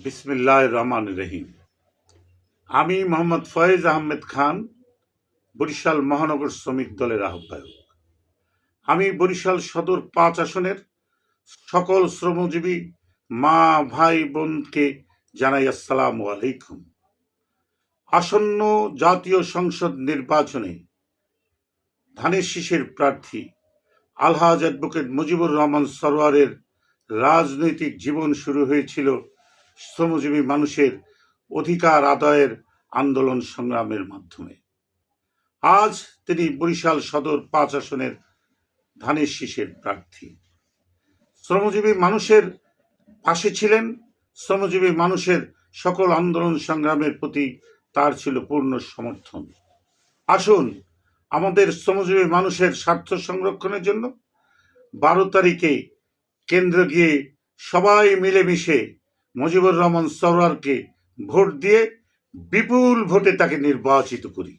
বিসমিল্লাহির রহমানির রহিম। আমি মোহাম্মদ ফয়েজ আহমেদ খান, বরিশাল মহানগর শ্রমিক দলের আহ্বায়ক। আমি বরিশাল সদর ৫ আসনের সকল শ্রমজীবী মা ভাই বোনকে জানাই আসসালামু আলাইকুম। আসন্ন জাতীয় সংসদ নির্বাচনে ধানের শীষের প্রার্থী আলহাজ অ্যাডভোকেট মুজিবুর রহমান সরোয়ারের রাজনৈতিক জীবন শুরু হয়েছিল শ্রমজীবী মানুষের অধিকার আদায়ের আন্দোলন সংগ্রামের মাধ্যমে। আজ তিনি বরিশাল সদর ৫ আসনের ধানের শীষের প্রার্থী। শ্রমজীবী মানুষের পাশে ছিলেন, শ্রমজীবী মানুষের সকল আন্দোলন সংগ্রামের প্রতি তার ছিল পূর্ণ সমর্থন। আসুন আমাদের শ্রমজীবী মানুষের স্বার্থ সংরক্ষণের জন্য ১২ তারিখে কেন্দ্রে গিয়ে সবাই মিলেমিশে মুজিবুর রহমান সরোয়ারকে ভোট দিয়ে বিপুল ভোটে তাকে নির্বাচিত করি।